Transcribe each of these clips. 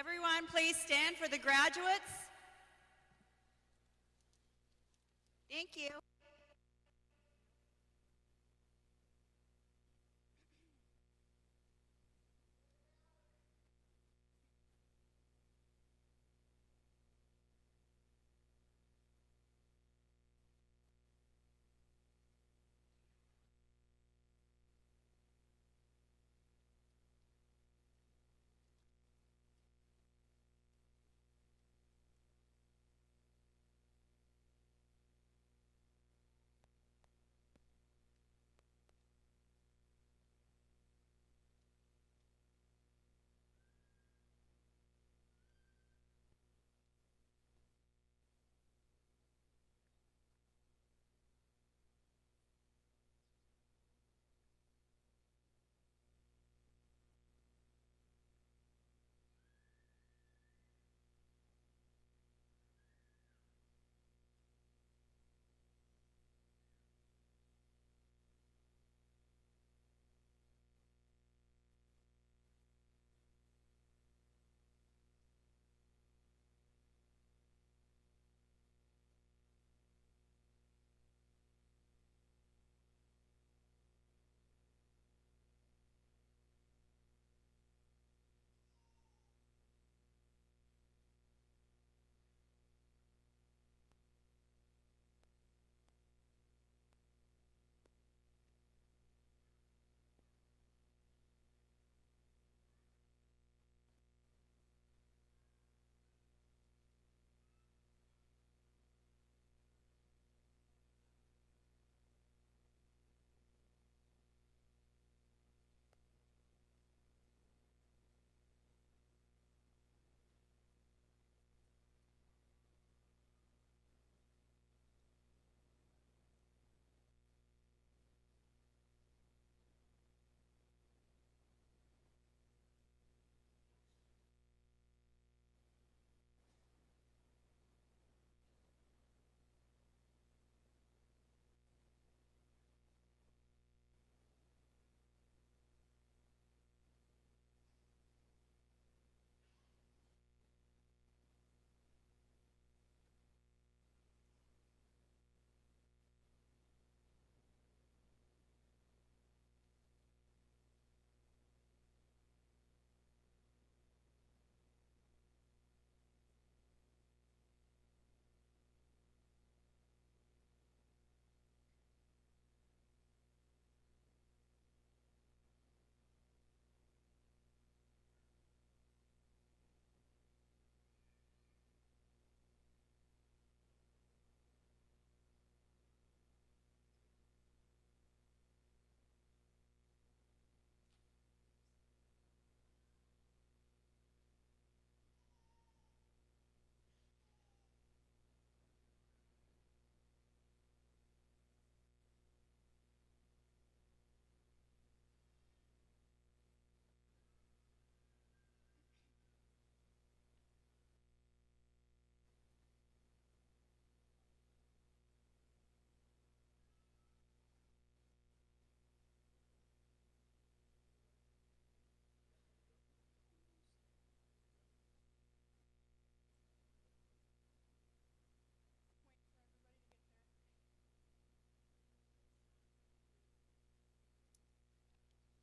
everyone please stand for the graduates? Thank you.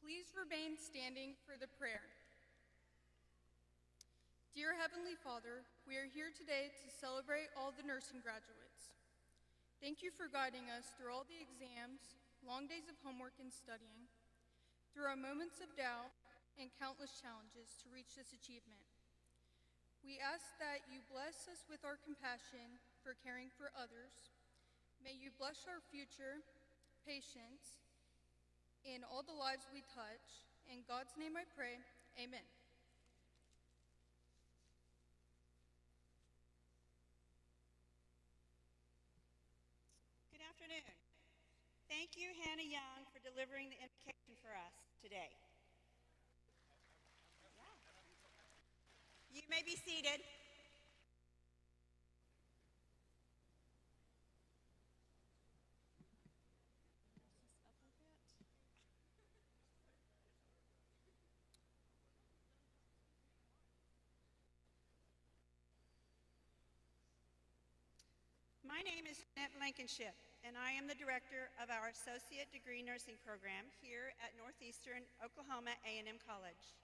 Please remain standing for the prayer. Dear Heavenly Father, we are here today to celebrate all the nursing graduates. Thank you for guiding us through all the exams, long days of homework and studying, through our moments of doubt and countless challenges to reach this achievement. We ask that you bless us with our compassion for caring for others. May you bless our future, patience, in all the lives we touch. In God's name I pray, amen. Good afternoon. Thank you, Hannah Young, for delivering the invocation for us today. You may be seated. My name is Jeanette Blankenship, and I am the director of our Associate Degree Nursing Program here at Northeastern Oklahoma A&M College.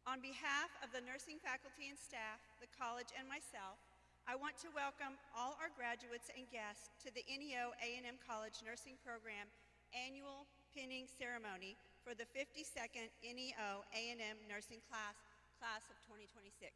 On behalf of the nursing faculty and staff, the college, and myself, I want to welcome all our graduates and guests to the NEO A&M College Nursing Program Annual Pinning Ceremony for the 52nd NEO A&M Nursing Class of 2026.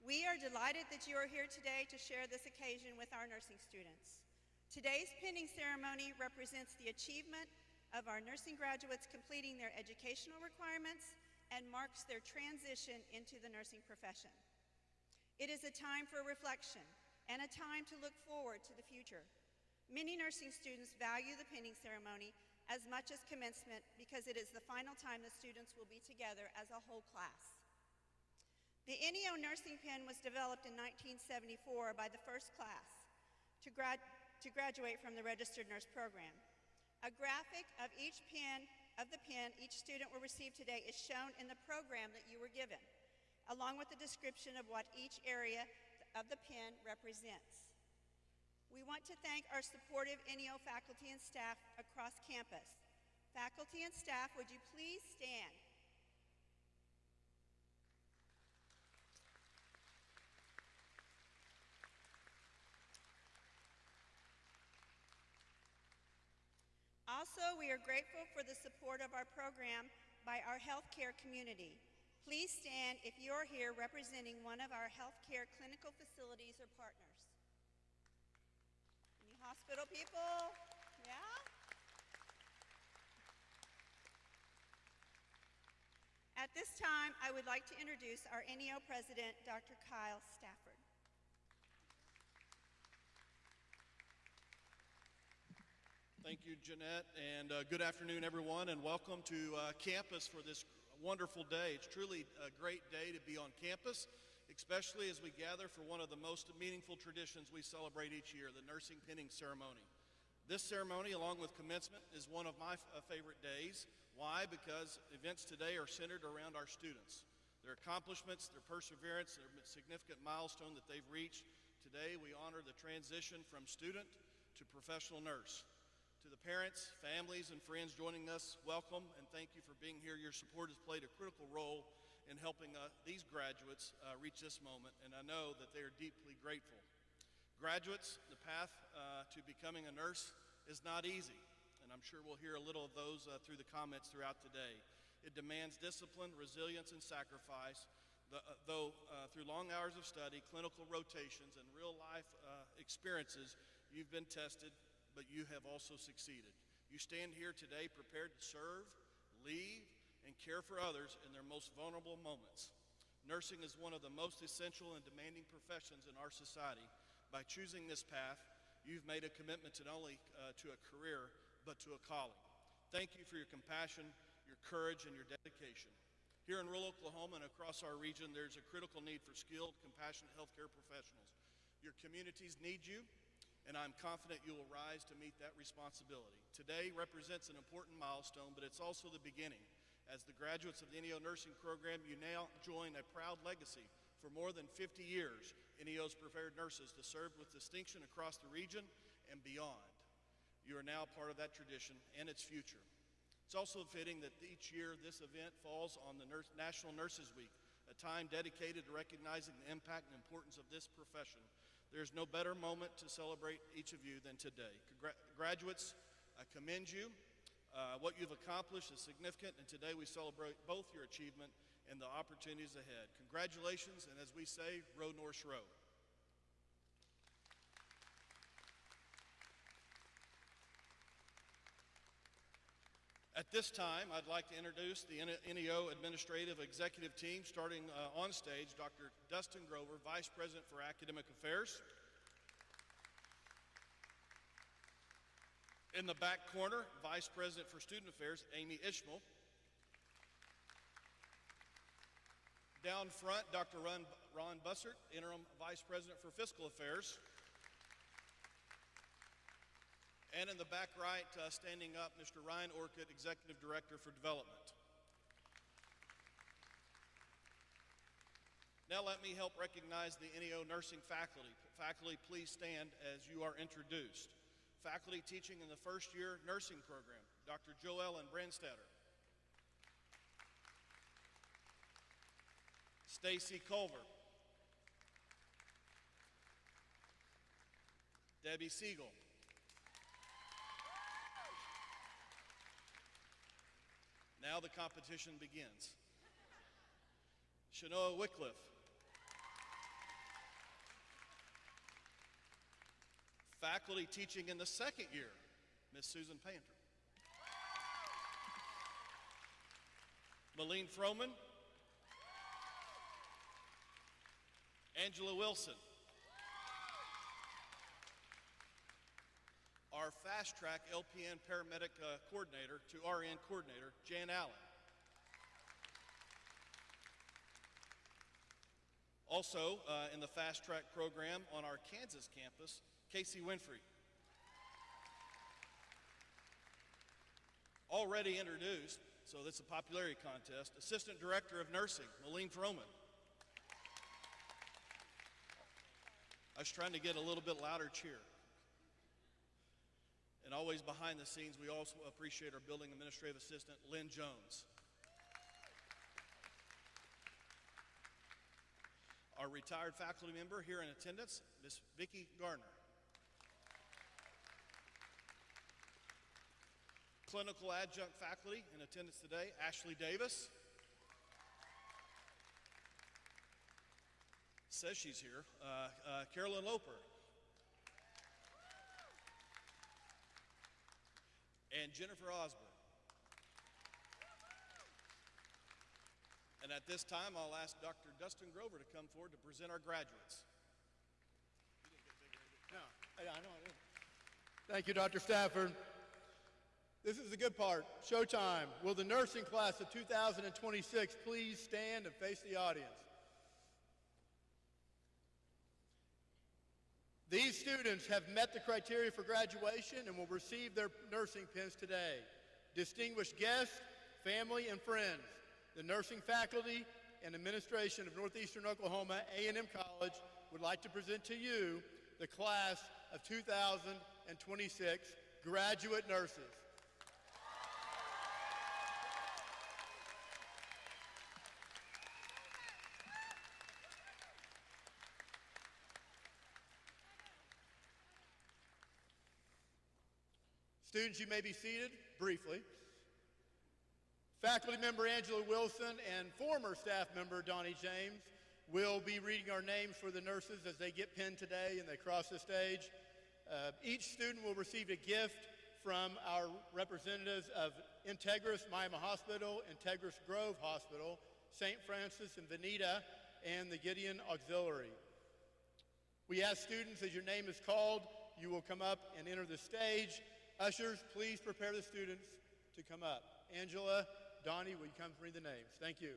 We are delighted that you are here today to share this occasion with our nursing students. Today's pinning ceremony represents the achievement of our nursing graduates completing their educational requirements and marks their transition into the nursing profession. It is a time for reflection and a time to look forward to the future. Many nursing students value the pinning ceremony as much as commencement because it is the final time the students will be together as a whole class. The NEO nursing pin was developed in 1974 by the first class to graduate from the registered nurse program. A graphic of each pin each student will receive today is shown in the program that you were given, along with the description of what each area of the pin represents. We want to thank our supportive NEO faculty and staff across campus. Faculty and staff, would you please stand? Also, we are grateful for the support of our program by our healthcare community. Please stand if you're here representing one of our healthcare clinical facilities or partners. Any hospital people? Yeah? At this time, I would like to introduce our NEO president, Dr. Kyle Stafford. Thank you, Jeanette, and good afternoon, everyone, and welcome to campus for this wonderful day. It's truly a great day to be on campus, especially as we gather for one of the most meaningful traditions we celebrate each year, the nursing pinning ceremony. This ceremony, along with commencement, is one of my favorite days. Why? Because events today are centered around our students, their accomplishments, their perseverance, their significant milestone that they've reached. Today, we honor the transition from student to professional nurse. To the parents, families, and friends joining us, welcome and thank you for being here. Your support has played a critical role in helping these graduates reach this moment, and I know that they are deeply grateful. Graduates, the path to becoming a nurse is not easy, and I'm sure we'll hear a little of those through the comments throughout today. It demands discipline, resilience, and sacrifice, though through long hours of study, clinical rotations, and real-life experiences, you've been tested, but you have also succeeded. You stand here today prepared to serve, lead, and care for others in their most vulnerable moments. Nursing is one of the most essential and demanding professions in our society. By choosing this path, you've made a commitment to not only to a career, but to a calling. Thank you for your compassion, your courage, and your dedication. Here in rural Oklahoma and across our region, there's a critical need for skilled, compassionate healthcare professionals. Your communities need you, and I'm confident you will rise to meet that responsibility. Today represents an important milestone, but it's also the beginning. As the graduates of the NEO nursing program, you now join a proud legacy. For more than 50 years, NEO's prepared nurses to serve with distinction across the region and beyond. You are now part of that tradition and its future. It's also fitting that each year this event falls on the National Nurses Week, a time dedicated to recognizing the impact and importance of this profession. There's no better moment to celebrate each of you than today. Graduates, I commend you. What you've accomplished is significant, and today we celebrate both your achievement and the opportunities ahead. Congratulations, and as we say, row Norse row. At this time, I'd like to introduce the NEO Administrative Executive Team, starting on stage, Dr. Dustin Grover, Vice President for Academic Affairs. In the back corner, Vice President for Student Affairs, Amy Ishmael. Down front, Dr. Ron Bussert, Interim Vice President for Fiscal Affairs. And in the back right, standing up, Mr. Ryan Orcutt, Executive Director for Development. Now let me help recognize the NEO nursing faculty. Faculty, please stand as you are introduced. Faculty teaching in the first year nursing program, Dr. Joellen Brandstetter. Stacy Culver. Debbie Siegel. Now the competition begins. Shanoa Wycliffe. Faculty teaching in the second year, Miss Susan Painter. Malene Froman. Angela Wilson. Our fast track LPN paramedic coordinator to RN coordinator, Jan Allen. Also in the fast track program on our Kansas campus, Casey Winfrey. Already introduced, so that's a popularity contest, Assistant Director of Nursing, Malene Froman. I was trying to get a little bit louder cheer. And always behind the scenes, we also appreciate our building administrative assistant, Lynn Jones. Our retired faculty member here in attendance, Miss Vicki Garner. Clinical adjunct faculty in attendance today, Ashley Davis. Says she's here. Carolyn Loper. And Jennifer Osborne. And at this time, I'll ask Dr. Dustin Grover to come forward to present our graduates. No, I know I didn't. Thank you, Dr. Stafford. This is the good part, showtime. Will the nursing class of 2026 please stand and face the audience? These students have met the criteria for graduation and will receive their nursing pins today. Distinguished guests, family, and friends, the nursing faculty and administration of Northeastern Oklahoma A&M College would like to present to you the class of 2026 graduate nurses. Students, you may be seated briefly. Faculty member Angela Wilson and former staff member Donnie James will be reading our names for the nurses as they get pinned today and they cross the stage. Each student will receive a gift from our representatives of Integris Miami Hospital, Integris Grove Hospital, St. Francis and Veneta, and the Gideon Auxiliary. We ask students, as your name is called, you will come up and enter the stage. Ushers, please prepare the students to come up. Angela, Donnie, will you come read the names? Thank you.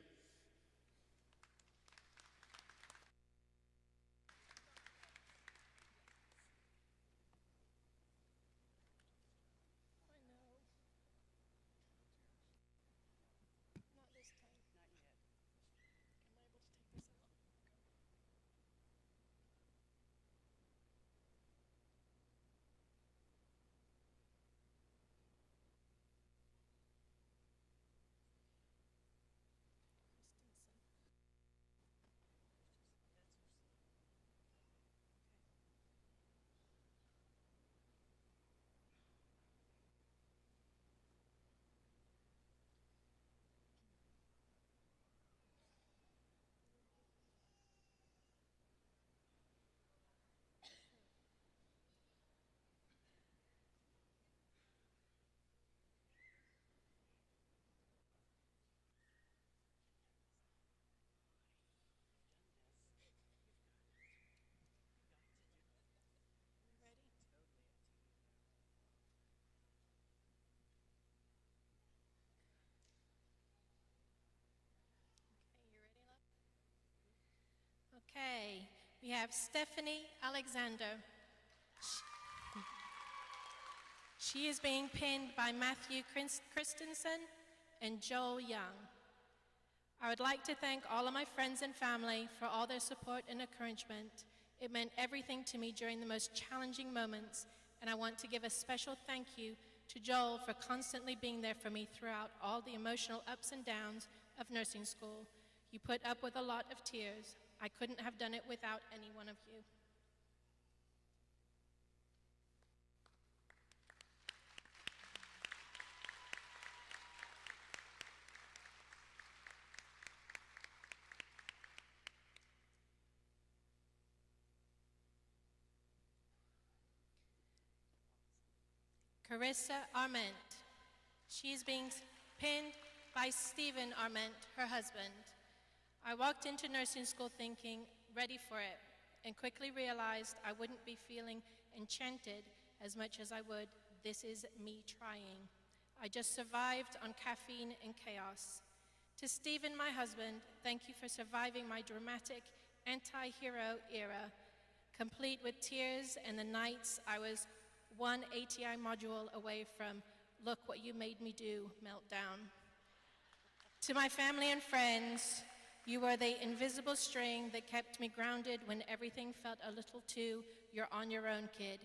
Okay, we have Stephanie Alexander. She is being pinned by Matthew Christensen and Joel Young. I would like to thank all of my friends and family for all their support and encouragement. It meant everything to me during the most challenging moments, and I want to give a special thank you to Joel for constantly being there for me throughout all the emotional ups and downs of nursing school. You put up with a lot of tears. I couldn't have done it without any one of you. Carissa Arment. She is being pinned by Stephen Arment, her husband. I walked into nursing school thinking, ready for it, and quickly realized I wouldn't be feeling enchanted as much as I would, this is me trying. I just survived on caffeine and chaos. To Stephen, my husband, thank you for surviving my dramatic anti-hero era, complete with tears and the nights I was one ATI module away from look what you made me do meltdown. To my family and friends, you were the invisible string that kept me grounded when everything felt a little too you're on your own, kid.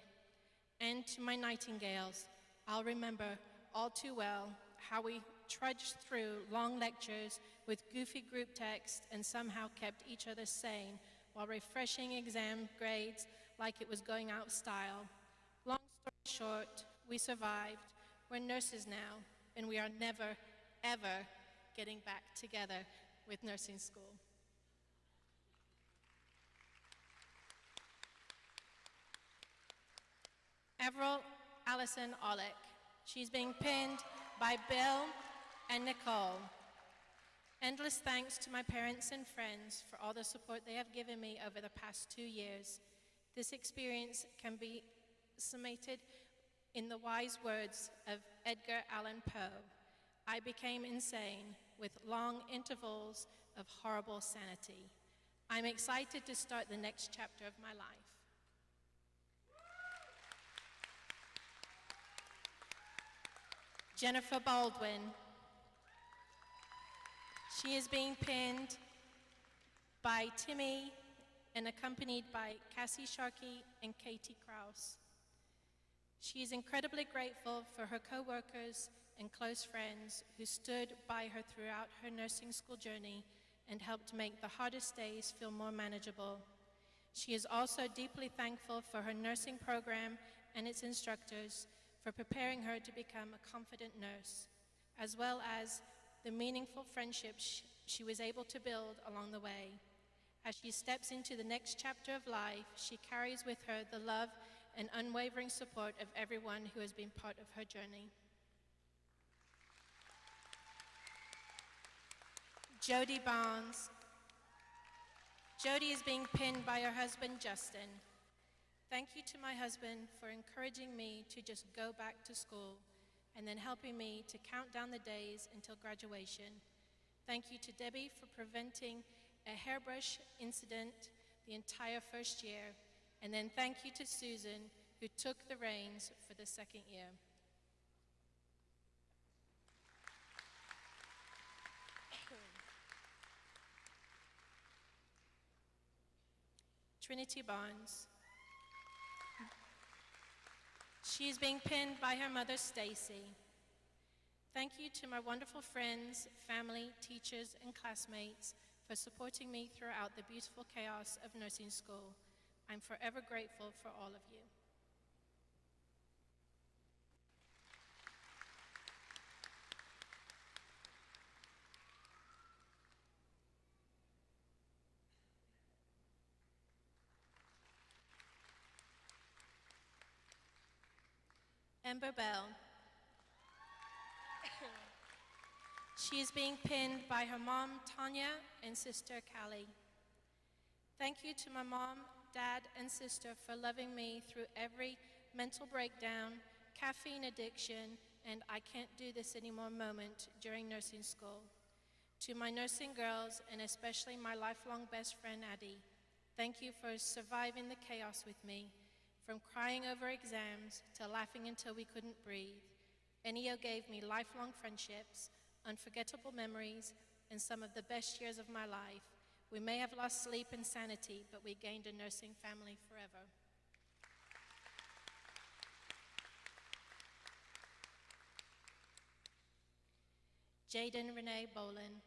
And to my nightingales, I'll remember all too well how we trudged through long lectures with goofy group text and somehow kept each other sane while refreshing exam grades like it was going out of style. Long story short, we survived. We're nurses now, and we are never, ever getting back together with nursing school. Avril Allison Olick. She's being pinned by Bill and Nicole. Endless thanks to my parents and friends for all the support they have given me over the past 2 years. This experience can be summated in the wise words of Edgar Allan Poe. I became insane with long intervals of horrible sanity. I'm excited to start the next chapter of my life. Jennifer Baldwin. She is being pinned by Timmy and accompanied by Cassie Sharkey and Katie Krause. She is incredibly grateful for her co-workers and close friends who stood by her throughout her nursing school journey and helped make the hardest days feel more manageable. She is also deeply thankful for her nursing program and its instructors for preparing her to become a confident nurse, as well as the meaningful friendships she was able to build along the way. As she steps into the next chapter of life, she carries with her the love and unwavering support of everyone who has been part of her journey. Jody Barnes. Jody is being pinned by her husband, Justin. Thank you to my husband for encouraging me to just go back to school and then helping me to count down the days until graduation. Thank you to Debbie for preventing a hairbrush incident the entire first year. And then thank you to Susan, who took the reins for the second year. Trinity Barnes. She is being pinned by her mother, Stacy. Thank you to my wonderful friends, family, teachers, and classmates for supporting me throughout the beautiful chaos of nursing school. I'm forever grateful for all of you. Amber Bell. She is being pinned by her mom, Tanya, and sister, Callie. Thank you to my mom, dad, and sister for loving me through every mental breakdown, caffeine addiction, and I can't do this anymore moment during nursing school. To my nursing girls, and especially my lifelong best friend, Addie, thank you for surviving the chaos with me, from crying over exams to laughing until we couldn't breathe. NEO gave me lifelong friendships, unforgettable memories, in some of the best years of my life. We may have lost sleep and sanity, but we gained a nursing family forever. Jaden Renee Bolin.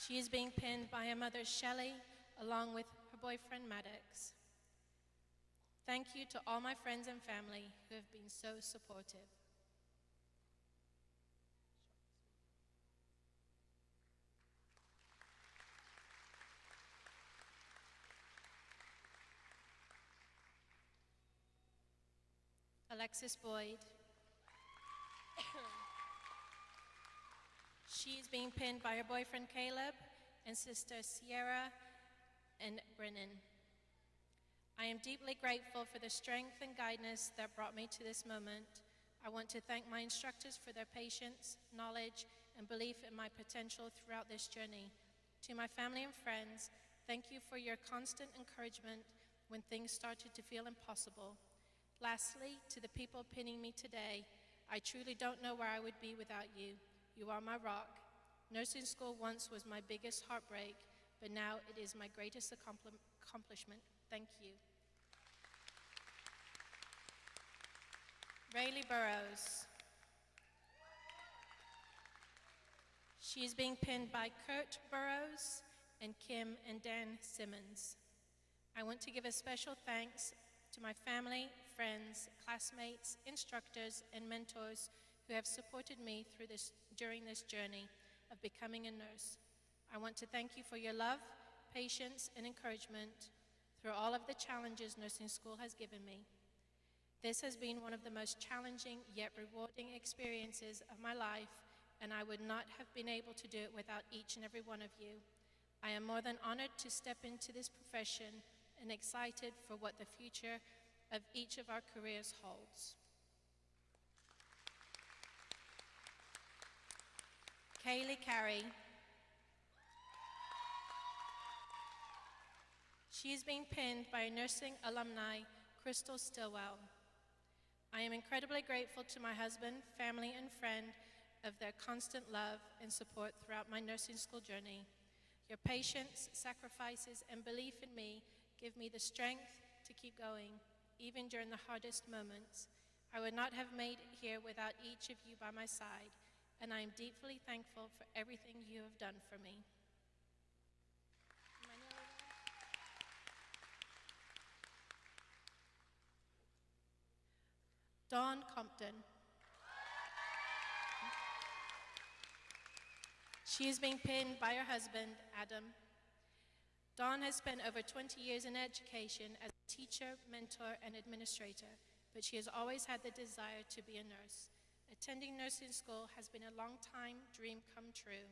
She is being pinned by her mother, Shelley, along with her boyfriend, Maddox. Thank you to all my friends and family who have been so supportive. Alexis Boyd. She is being pinned by her boyfriend Caleb and sister Sierra and Brennan. I am deeply grateful for the strength and guidance that brought me to this moment. I want to thank my instructors for their patience, knowledge, and belief in my potential throughout this journey. To my family and friends, thank you for your constant encouragement when things started to feel impossible. Lastly, to the people pinning me today, I truly don't know where I would be without you. You are my rock. Nursing school once was my biggest heartbreak, but now it is my greatest accomplishment. Thank you. Rayleigh Burrows. She is being pinned by Kurt Burrows and Kim and Dan Simmons. I want to give a special thanks to my family, friends, classmates, instructors, and mentors who have supported me during this journey of becoming a nurse. I want to thank you for your love, patience, and encouragement through all of the challenges nursing school has given me. This has been one of the most challenging yet rewarding experiences of my life, and I would not have been able to do it without each and every one of you. I am more than honored to step into this profession and excited for what the future of each of our careers holds. Kaylee Carey. She is being pinned by nursing alumni, Crystal Stillwell. I am incredibly grateful to my husband, family, and friend of their constant love and support throughout my nursing school journey. Your patience, sacrifices, and belief in me give me the strength to keep going, even during the hardest moments. I would not have made it here without each of you by my side, and I am deeply thankful for everything you have done for me. Dawn Compton. She is being pinned by her husband, Adam. Dawn has spent over 20 years in education as a teacher, mentor, and administrator, but she has always had the desire to be a nurse. Attending nursing school has been a long-time dream come true.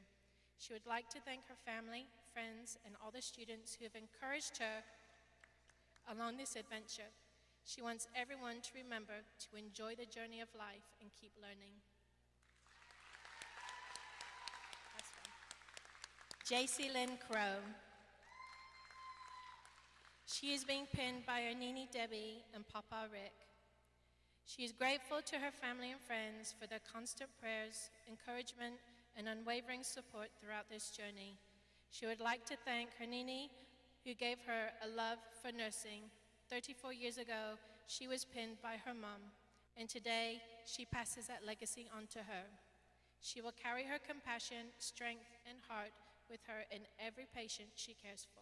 She would like to thank her family, friends, and all the students who have encouraged her along this adventure. She wants everyone to remember to enjoy the journey of life and keep learning. JC Lynn Crow. She is being pinned by her Nini Debbie and Papa Rick. She is grateful to her family and friends for their constant prayers, encouragement, and unwavering support throughout this journey. She would like to thank her Nini, who gave her a love for nursing. 34 years ago, she was pinned by her mom, and today she passes that legacy on to her. She will carry her compassion, strength, and heart with her in every patient she cares for.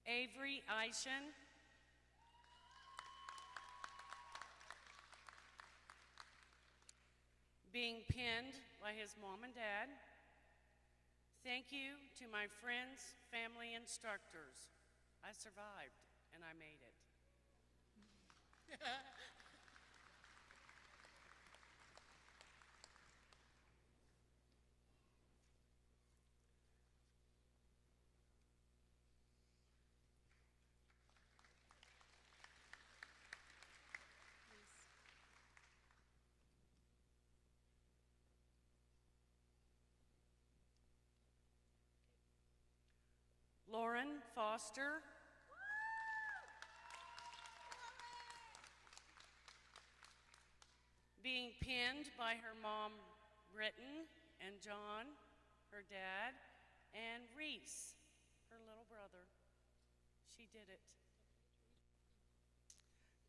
Avery Eishen, being pinned by his mom and dad. Thank you to my friends, family, instructors. I survived and I made it. Lauren Foster, being pinned by her mom, Britton, and John, her dad, and Reese, her little brother. She did it.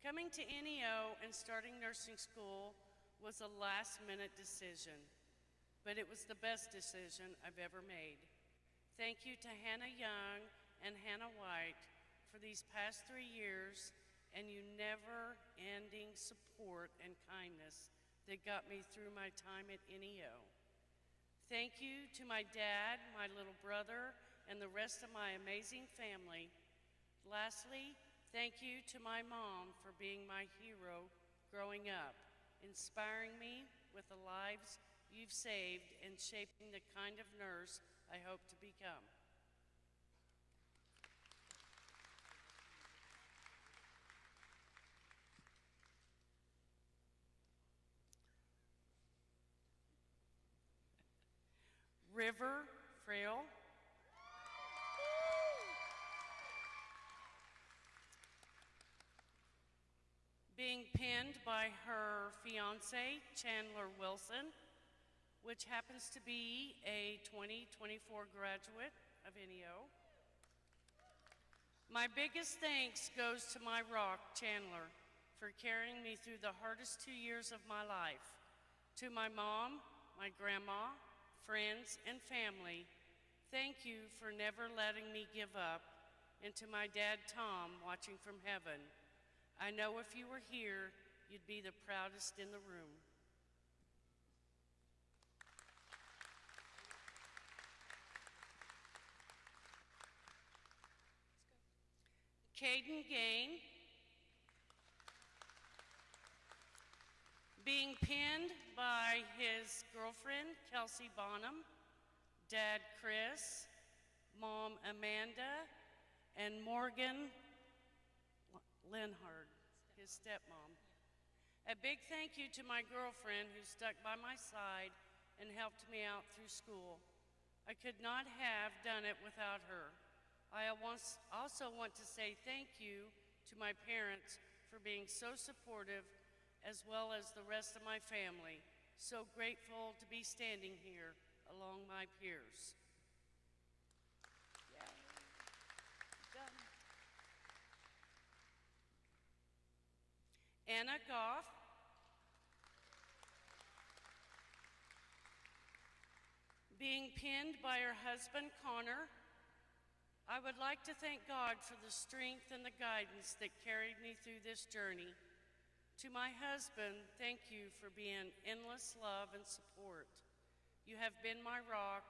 Coming to NEO and starting nursing school was a last-minute decision, but it was the best decision I've ever made. Thank you to Hannah Young and Hannah White for these past 3 years and your never-ending support and kindness that got me through my time at NEO. Thank you to my dad, my little brother, and the rest of my amazing family. Lastly, thank you to my mom for being my hero growing up, inspiring me with the lives you've saved and shaping the kind of nurse I hope to become. River Frail, being pinned by her fiance, Chandler Wilson, which happens to be a 2024 graduate of NEO. My biggest thanks goes to my rock, Chandler, for carrying me through the hardest 2 years of my life. To my mom, my grandma, friends, and family, thank you for never letting me give up. And to my dad, Tom, watching from heaven, I know if you were here, you'd be the proudest in the room. Caden Gain, being pinned by his girlfriend, Kelsey Bonham, dad, Chris, mom, Amanda, and Morgan Lenhard, his stepmom. A big thank you to my girlfriend who stuck by my side and helped me out through school. I could not have done it without her. I also want to say thank you to my parents for being so supportive, as well as the rest of my family. So grateful to be standing here along my peers. Yay. Done. Anna Goff, being pinned by her husband, Connor. I would like to thank God for the strength and the guidance that carried me through this journey. To my husband, thank you for being endless love and support. You have been my rock,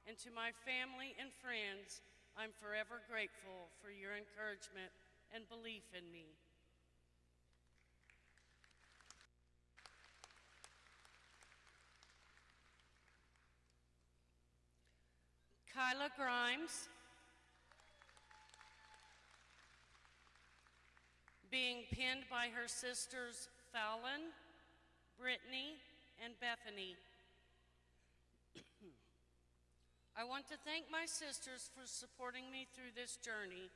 and to my family and friends, I'm forever grateful for your encouragement and belief in me. Kyla Grimes, being pinned by her sisters Fallon, Brittany, and Bethany. I want to thank my sisters for supporting me through this journey,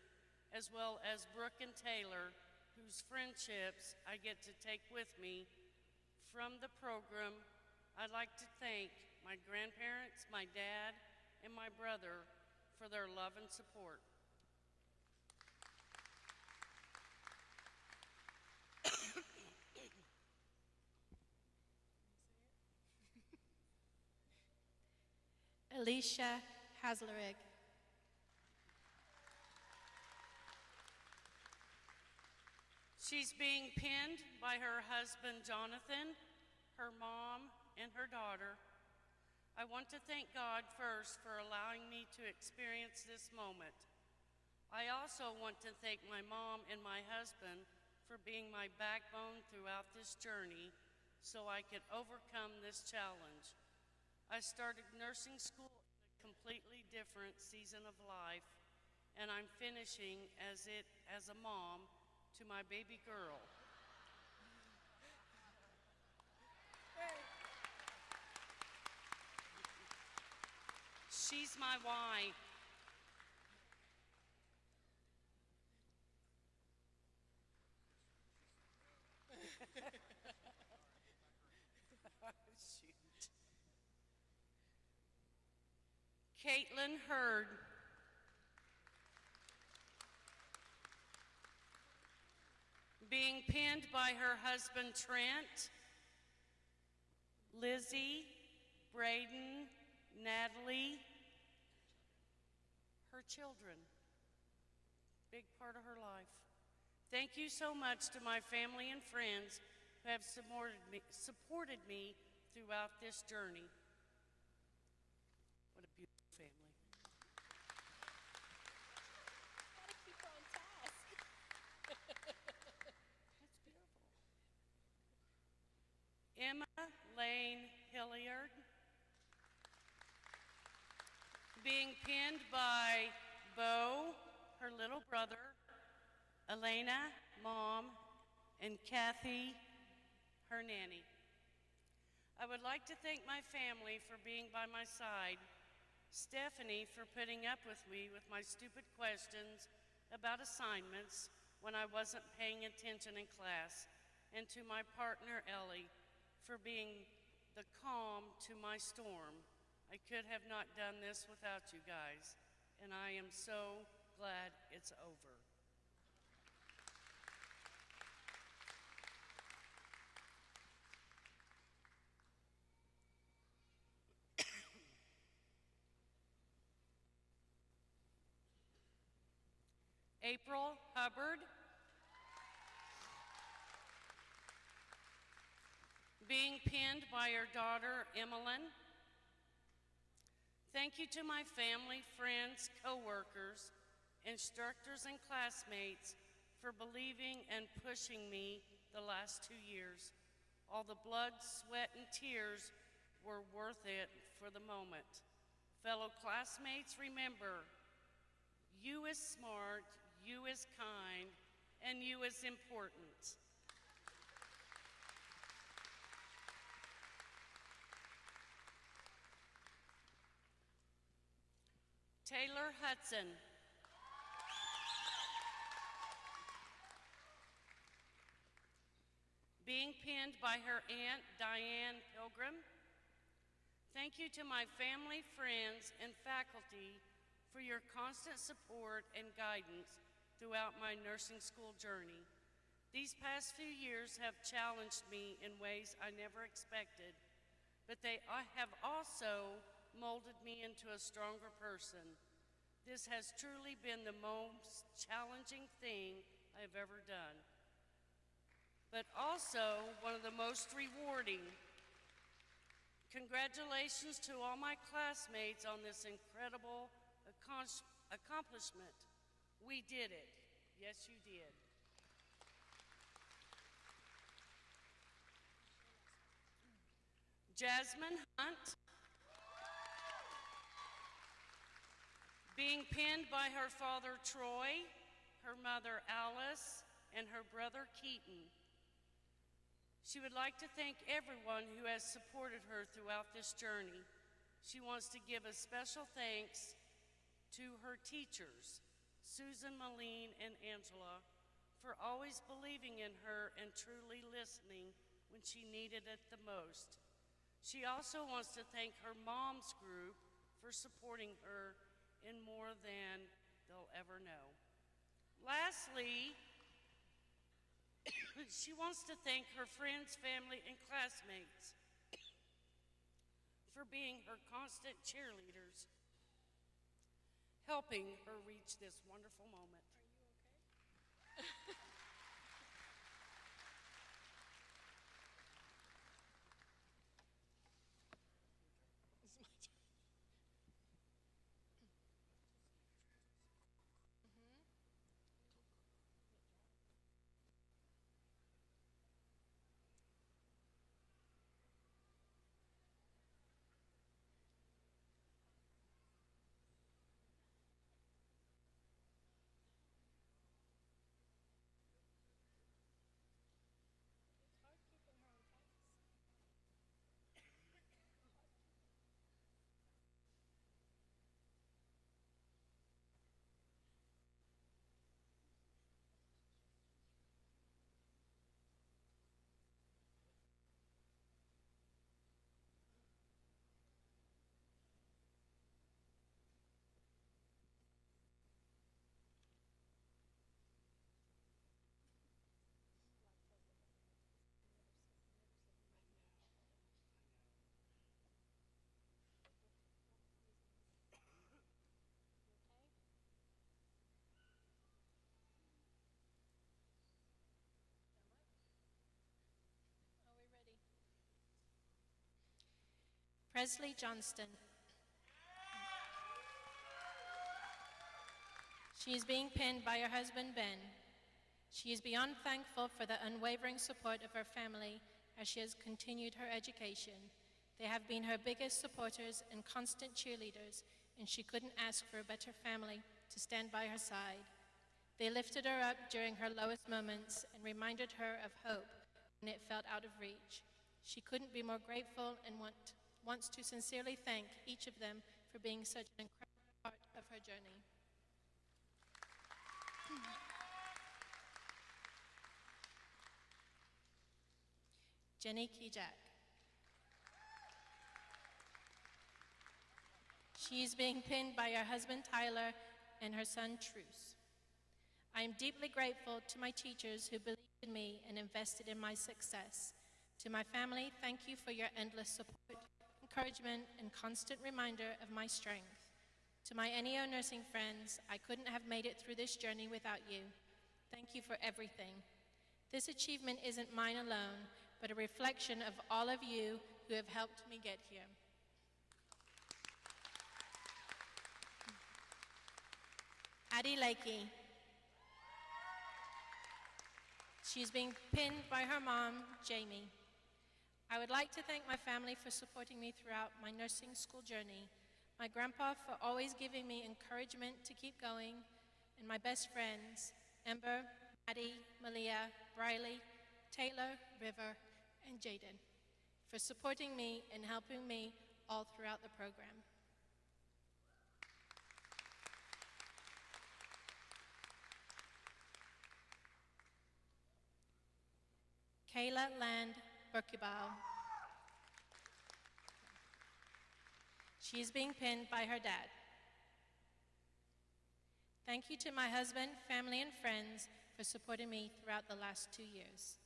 as well as Brooke and Taylor, whose friendships I get to take with me from the program. I'd like to thank my grandparents, my dad, and my brother for their love and support. Alicia Haslerig, She's being pinned by her husband, Jonathan, her mom, and her daughter. I want to thank God first for allowing me to experience this moment. I also want to thank my mom and my husband for being my backbone throughout this journey so I could overcome this challenge. I started nursing school in a completely different season of life, and I'm finishing as a mom to my baby girl. She's my wife. Shoot. Caitlin Hurd. Being pinned by her husband Trent, Lizzie, Braden, Natalie, her children. Big part of her life. Thank you so much to my family and friends who have supported me throughout this journey. What a beautiful family. Gotta keep her on task. That's beautiful. Emma Lane Hilliard. Being pinned by Bo, her little brother, Elena, mom, and Kathy, her nanny. I would like to thank my family for being by my side, Stephanie for putting up with me with my stupid questions about assignments when I wasn't paying attention in class, and to my partner Ellie for being the calm to my storm. I could have not done this without you guys, and I am so glad it's over. April Hubbard. Being pinned by her daughter, Emmeline. Thank you to my family, friends, coworkers, instructors, and classmates for believing and pushing me the last 2 years. All the blood, sweat, and tears were worth it for the moment. Fellow classmates, remember, you is smart, you is kind, and you is important. Taylor Hudson. Being pinned by her aunt, Diane Pilgrim. Thank you to my family, friends, and faculty for your constant support and guidance throughout my nursing school journey. These past few years have challenged me in ways I never expected, but they have also molded me into a stronger person. This has truly been the most challenging thing I've ever done, but also one of the most rewarding. Congratulations to all my classmates on this incredible accomplishment. We did it. Yes, you did. Jasmine Hunt. Being pinned by her father, Troy, her mother, Alice, and her brother, Keaton. She would like to thank everyone who has supported her throughout this journey. She wants to give a special thanks to her teachers, Susan, Malene, and Angela, for always believing in her and truly listening when she needed it the most. She also wants to thank her mom's group for supporting her in more than they'll ever know. Lastly, she wants to thank her friends, family, and classmates for being her constant cheerleaders, helping her reach this wonderful moment. Presley Johnston. She is being pinned by her husband, Ben. She is beyond thankful for the unwavering support of her family as she has continued her education. They have been her biggest supporters and constant cheerleaders, and she couldn't ask for a better family to stand by her side. They lifted her up during her lowest moments and reminded her of hope when it felt out of reach. She couldn't be more grateful and wants to sincerely thank each of them for being such an incredible part of her journey. Jenny Kijak. She is being pinned by her husband Tyler and her son Truce. I am deeply grateful to my teachers who believed in me and invested in my success. To my family, thank you for your endless support, encouragement, and constant reminder of my strength. To my NEO nursing friends, I couldn't have made it through this journey without you. Thank you for everything. This achievement isn't mine alone, but a reflection of all of you who have helped me get here. Addie Lakey. She's being pinned by her mom, Jamie. I would like to thank my family for supporting me throughout my nursing school journey, my grandpa for always giving me encouragement to keep going, and my best friends, Ember, Maddie, Malia, Briley, Taylor, River, and Jaden, for supporting me and helping me all throughout the program. Kayla Land Burkibal. She is being pinned by her dad. Thank you to my husband, family, and friends for supporting me throughout the last 2 years.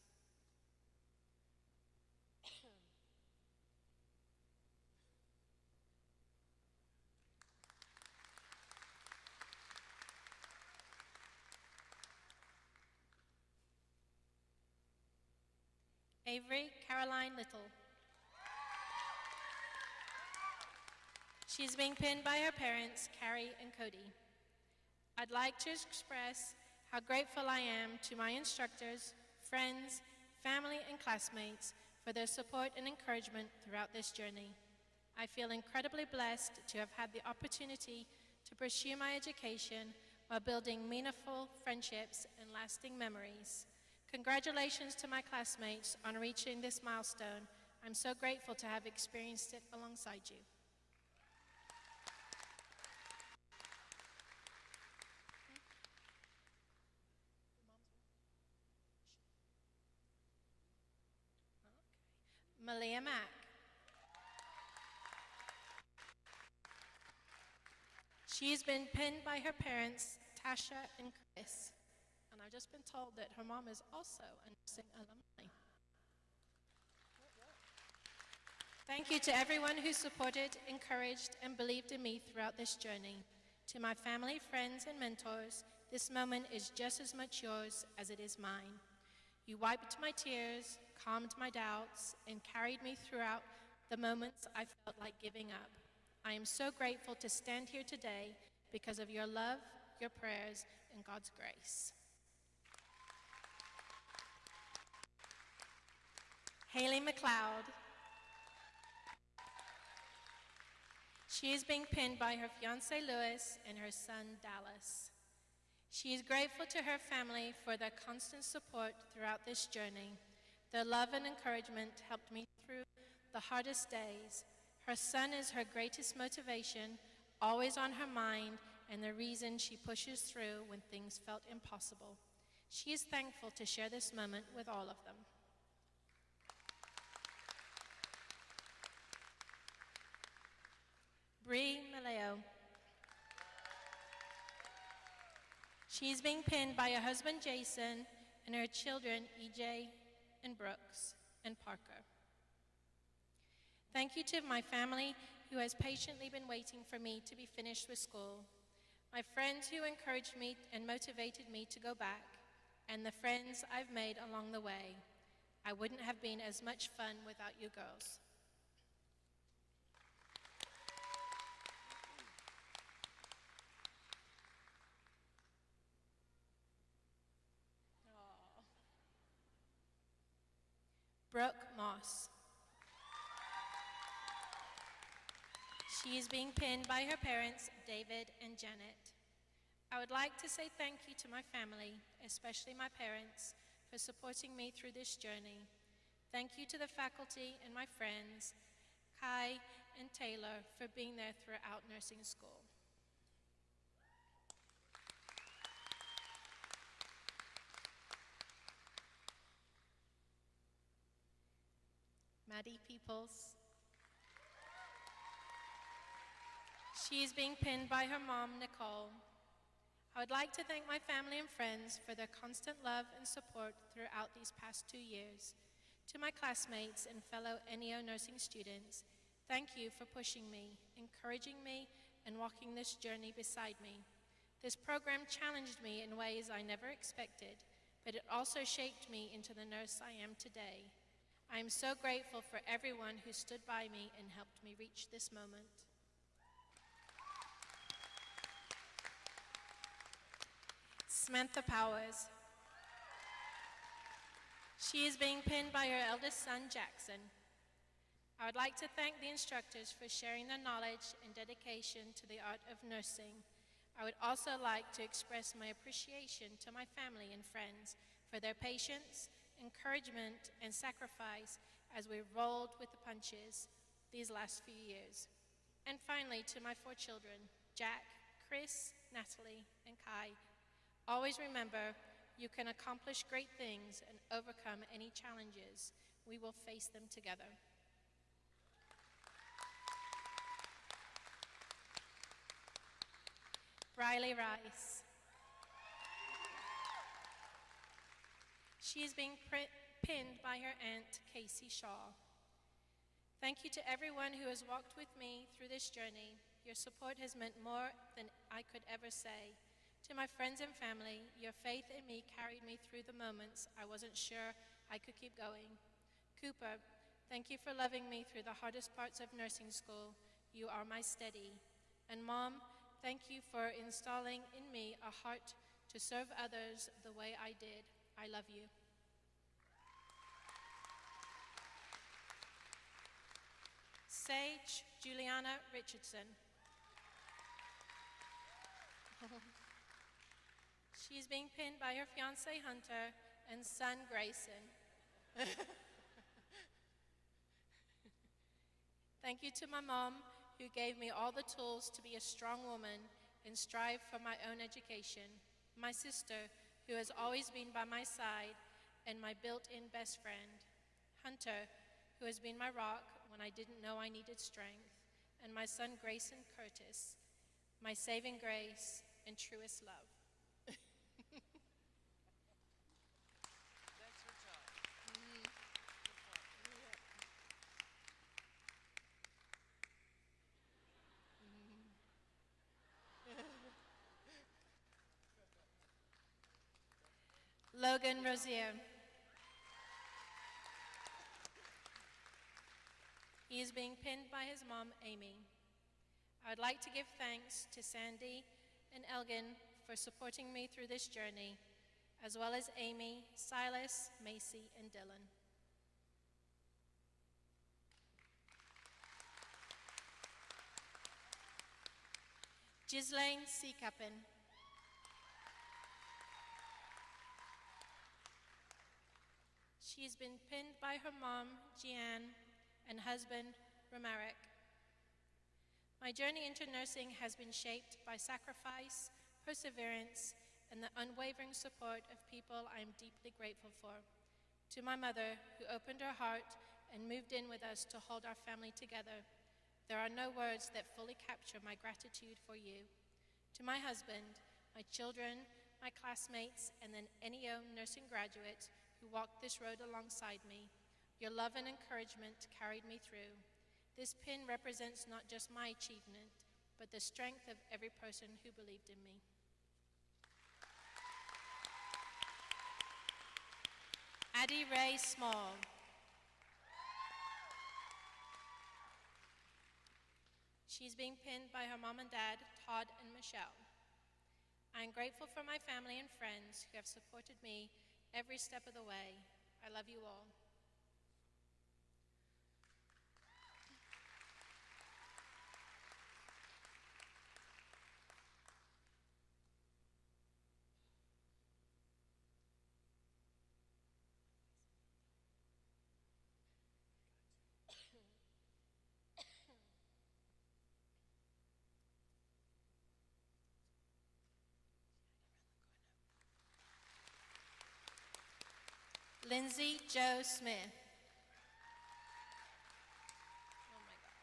Avery Caroline Little. She's being pinned by her parents, Carrie and Cody. I'd like to express how grateful I am to my instructors, friends, family, and classmates for their support and encouragement throughout this journey. I feel incredibly blessed to have had the opportunity to pursue my education while building meaningful friendships and lasting memories. Congratulations to my classmates on reaching this milestone. I'm so grateful to have experienced it alongside you. Malia Mack. She's been pinned by her parents, Tasha and Chris. And I've just been told that her mom is also a nursing alumni. Thank you to everyone who supported, encouraged, and believed in me throughout this journey. To my family, friends, and mentors, this moment is just as much yours as it is mine. You wiped my tears, calmed my doubts, and carried me throughout the moments I felt like giving up. I am so grateful to stand here today because of your love, your prayers, and God's grace. Haley McLeod. She is being pinned by her fiancé Lewis and her son Dallas. She is grateful to her family for their constant support throughout this journey. Their love and encouragement helped me through the hardest days. Her son is her greatest motivation, always on her mind, and the reason she pushes through when things felt impossible. She is thankful to share this moment with all of them. Bree Maleo. She's being pinned by her husband Jason and her children EJ and Brooks and Parker. Thank you to my family who has patiently been waiting for me to be finished with school, my friends who encouraged me and motivated me to go back, and the friends I've made along the way. I wouldn't have been as much fun without you girls. Brooke Moss. She is being pinned by her parents, David and Janet. I would like to say thank you to my family, especially my parents, for supporting me through this journey. Thank you to the faculty and my friends, Kai and Taylor, for being there throughout nursing school. Maddie Peoples. She is being pinned by her mom, Nicole. I would like to thank my family and friends for their constant love and support throughout these past 2 years. To my classmates and fellow NEO nursing students, thank you for pushing me, encouraging me, and walking this journey beside me. This program challenged me in ways I never expected, but it also shaped me into the nurse I am today. I am so grateful for everyone who stood by me and helped me reach this moment. Samantha Powers. She is being pinned by her eldest son, Jackson. I would like to thank the instructors for sharing their knowledge and dedication to the art of nursing. I would also like to express my appreciation to my family and friends for their patience, encouragement, and sacrifice as we rolled with the punches these last few years. And finally, to my 4 children, Jack, Chris, Natalie, and Kai. Always remember, you can accomplish great things and overcome any challenges. We will face them together. Riley Rice. She is being pinned by her aunt, Casey Shaw. Thank you to everyone who has walked with me through this journey. Your support has meant more than I could ever say. To my friends and family, your faith in me carried me through the moments I wasn't sure I could keep going. Cooper, thank you for loving me through the hardest parts of nursing school. You are my steady. And Mom, thank you for installing in me a heart to serve others the way I did. I love you. Sage Juliana Richardson. She is being pinned by her fiancé Hunter and son Grayson. Thank you to my mom, who gave me all the tools to be a strong woman and strive for my own education. My sister, who has always been by my side and my built-in best friend. Hunter, who has been my rock when I didn't know I needed strength. And my son Grayson Curtis, my saving grace and truest love. That's her job. Logan Rozier. He is being pinned by his mom, Amy. I would like to give thanks to Sandy and Elgin for supporting me through this journey, as well as Amy, Silas, Macy, and Dylan. Ghislaine Seekappen. She has been pinned by her mom, Jeanne, and husband, Romaric. My journey into nursing has been shaped by sacrifice, perseverance, and the unwavering support of people I am deeply grateful for. To my mother, who opened her heart and moved in with us to hold our family together, there are no words that fully capture my gratitude for you. To my husband, my children, my classmates, and the NEO nursing graduates who walked this road alongside me, your love and encouragement carried me through. This pin represents not just my achievement, but the strength of every person who believed in me. Addie Ray Small. She's being pinned by her mom and dad, Todd and Michelle. I am grateful for my family and friends who have supported me every step of the way. I love you all. Lindsay Jo Smith. Oh my God.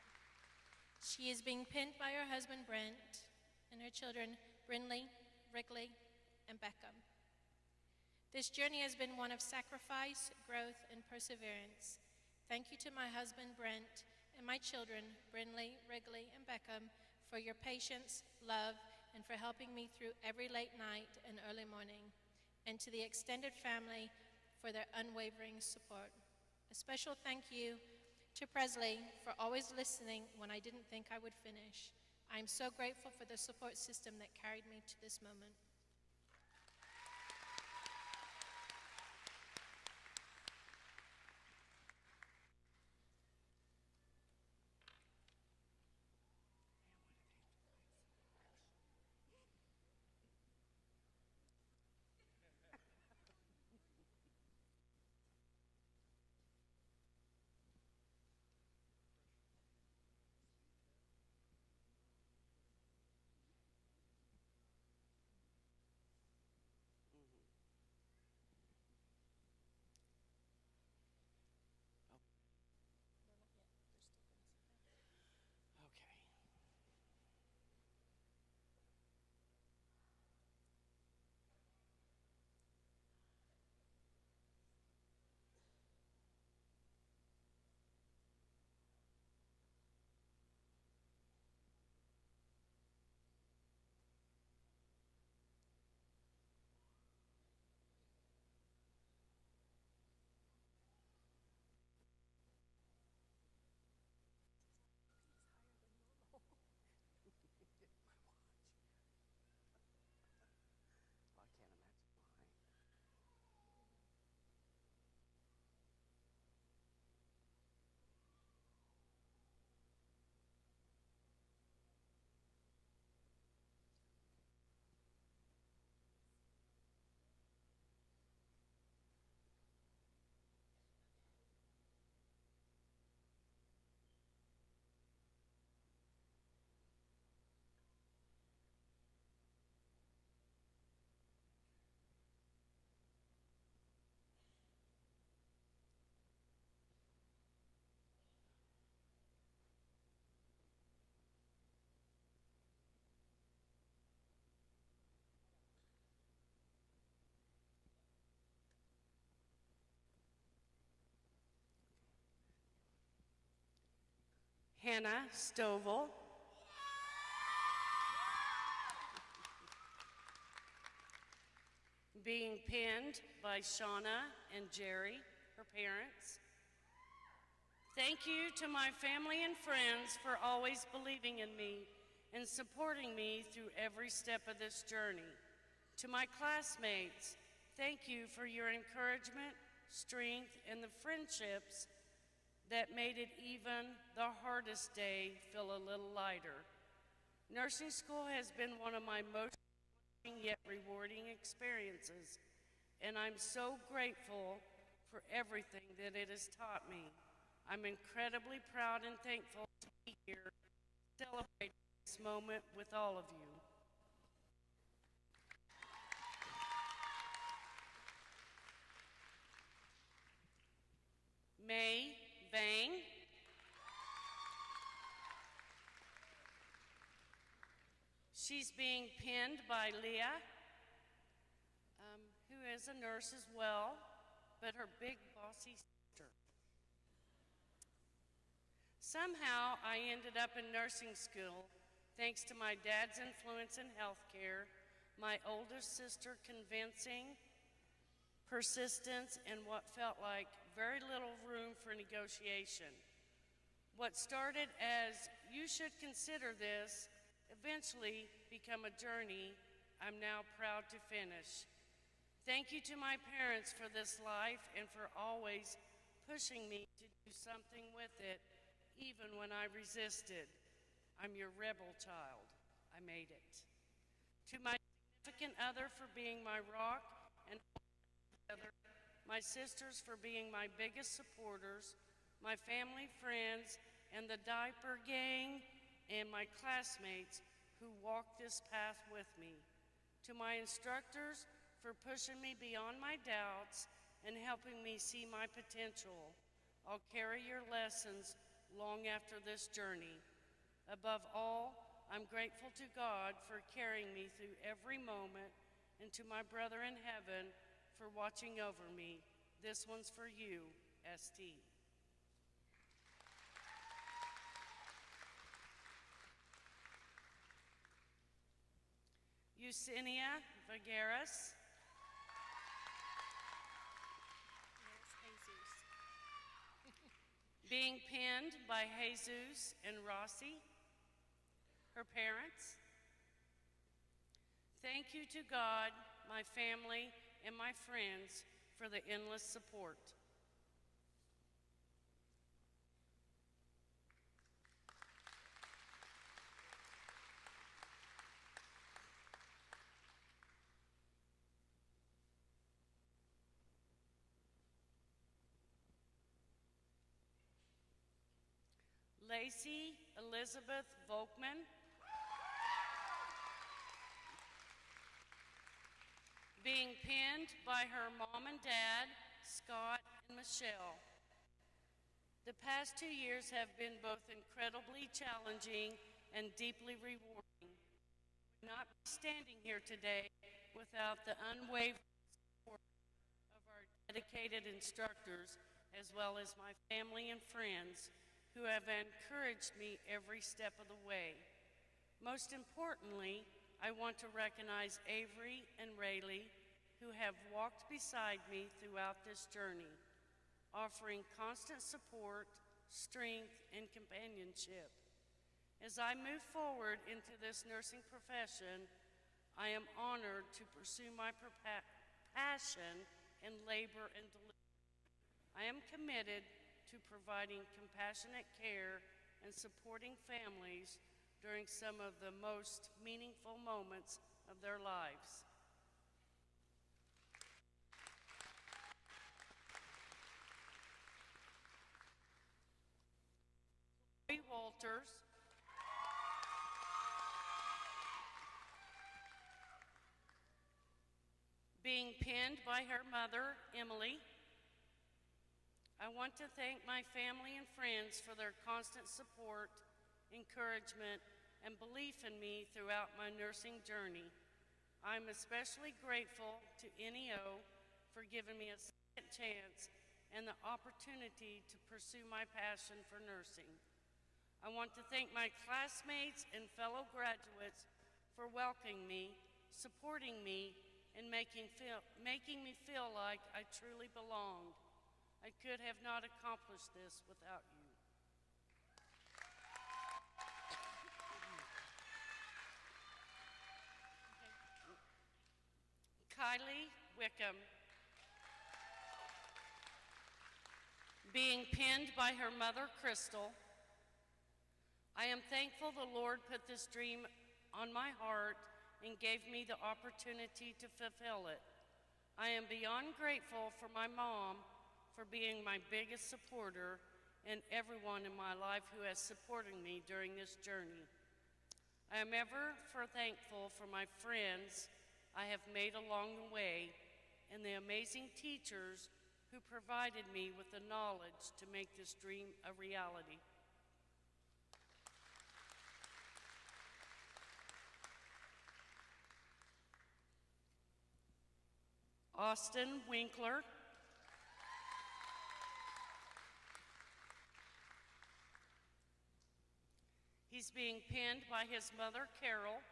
She is being pinned by her husband Brent and her children Brinley, Wrigley, and Beckham. This journey has been one of sacrifice, growth, and perseverance. Thank you to my husband Brent and my children Brinley, Wrigley, and Beckham for your patience, love, and for helping me through every late night and early morning, and to the extended family for their unwavering support. A special thank you to Presley for always listening when I didn't think I would finish. I am so grateful for the support system that carried me to this moment. Okay. I can't imagine why. Hannah Stovall. Being pinned by Shauna and Jerry, her parents. Thank you to my family and friends for always believing in me and supporting me through every step of this journey. To my classmates, thank you for your encouragement, strength, and the friendships that made it even the hardest day feel a little lighter. Nursing school has been one of my most yet rewarding experiences, and I'm so grateful for everything that it has taught me. I'm incredibly proud and thankful to be here celebrating this moment with all of you. May Vang. She's being pinned by Leah, who is a nurse as well, but her big bossy sister. Somehow I ended up in nursing school thanks to my dad's influence in healthcare, my oldest sister convincing, persistence, and what felt like very little room for negotiation. What started as, "You should consider this," eventually become a journey I'm now proud to finish. Thank you to my parents for this life and for always pushing me to do something with it, even when I resisted. I'm your rebel child. I made it. To my significant other for being my rock and together, my sisters for being my biggest supporters, my family, friends, and the diaper gang, and my classmates who walked this path with me. To my instructors for pushing me beyond my doubts and helping me see my potential. I'll carry your lessons long after this journey. Above all, I'm grateful to God for carrying me through every moment, and to my brother in heaven for watching over me. This one's for you, ST. Eusenia Vigueras. Being penned by Jesus and Rossi, her parents. Thank you to God, my family, and my friends for the endless support. Lacey Elizabeth Volkman. Being penned by her mom and dad, Scott and Michelle. The past 2 years have been both incredibly challenging and deeply rewarding. I would not be standing here today without the unwavering support of our dedicated instructors, as well as my family and friends who have encouraged me every step of the way. Most importantly, I want to recognize Avery and Rayleigh, who have walked beside me throughout this journey, offering constant support, strength, and companionship. As I move forward into this nursing profession, I am honored to pursue my passion in labor and delivery. I am committed to providing compassionate care and supporting families during some of the most meaningful moments of their lives. Chloe Walters. Being penned by her mother, Emily. I want to thank my family and friends for their constant support, encouragement, and belief in me throughout my nursing journey. I'm especially grateful to NEO for giving me a second chance and the opportunity to pursue my passion for nursing. I want to thank my classmates and fellow graduates for welcoming me, supporting me, and making me feel like I truly belonged. I could have not accomplished this without you. Kylie Wickham. Being penned by her mother, Crystal. I am thankful the Lord put this dream on my heart and gave me the opportunity to fulfill it. I am beyond grateful for my mom for being my biggest supporter and everyone in my life who has supported me during this journey. I am ever thankful for my friends I have made along the way and the amazing teachers who provided me with the knowledge to make this dream a reality. Austin Winkler. He's being penned by his mother, Carol.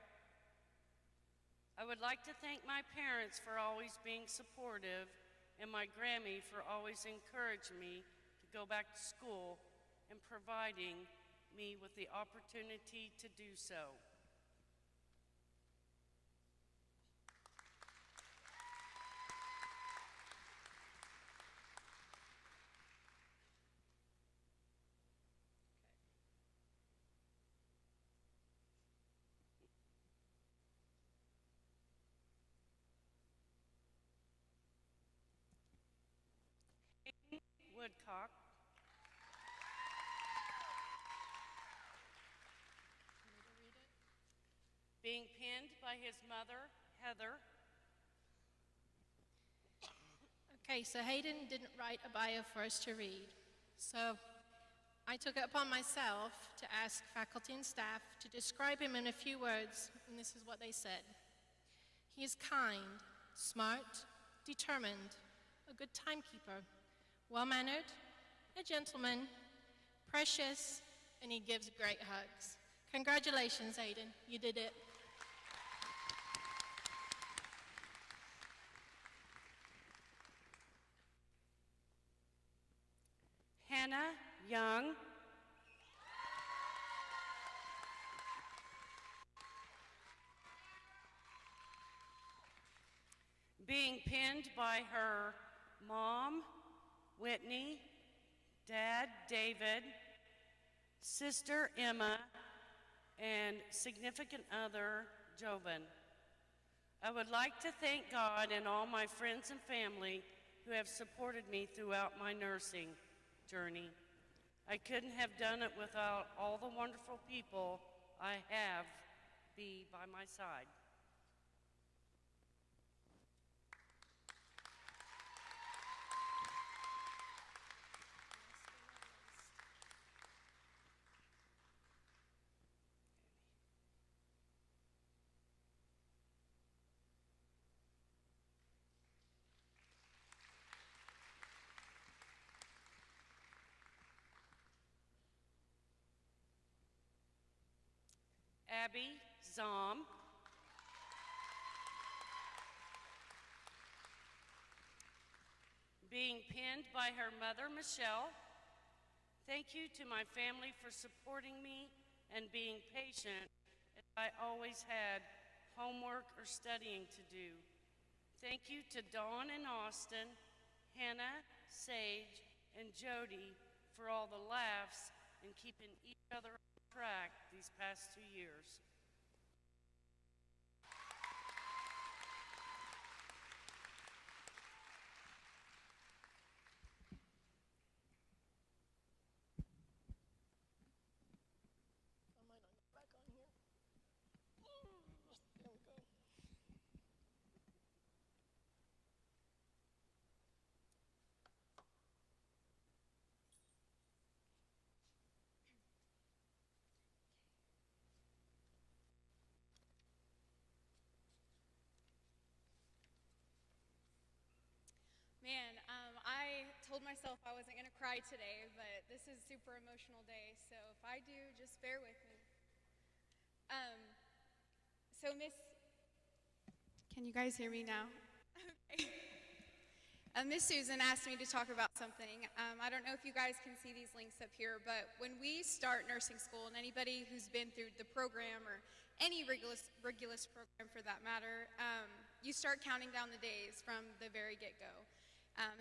I would like to thank my parents for always being supportive and my Grammy for always encouraging me to go back to school and providing me with the opportunity to do so. Woodcock. Being penned by his mother, Heather. Okay, so Hayden didn't write a bio for us to read. So I took it upon myself to ask faculty and staff to describe him in a few words, and this is what they said. He is kind, smart, determined, a good timekeeper, well-mannered, a gentleman, precious, and he gives great hugs. Congratulations, Hayden. You did it. Hannah Young. Being pinned by her mom, Whitney, dad, David, sister, Emma, and significant other, Jovan. I would like to thank God and all my friends and family who have supported me throughout my nursing journey. I couldn't have done it without all the wonderful people I have be by my side. Abby Zom. Being pinned by her mother, Michelle. Thank you to my family for supporting me and being patient, as I always had homework or studying to do. Thank you to Dawn and Austin, Hannah, Sage, and Jody for all the laughs and keeping each other on track these past 2 years. Man, I told myself I wasn't going to cry today, but this is a super emotional day, so if I do, just bear with me. Can you guys hear me now? Okay. Miss Susan asked me to talk about something. I don't know if you guys can see these links up here, but when we start nursing school, and anybody who's been through the program or any rigorous program for that matter, you start counting down the days from the very get-go.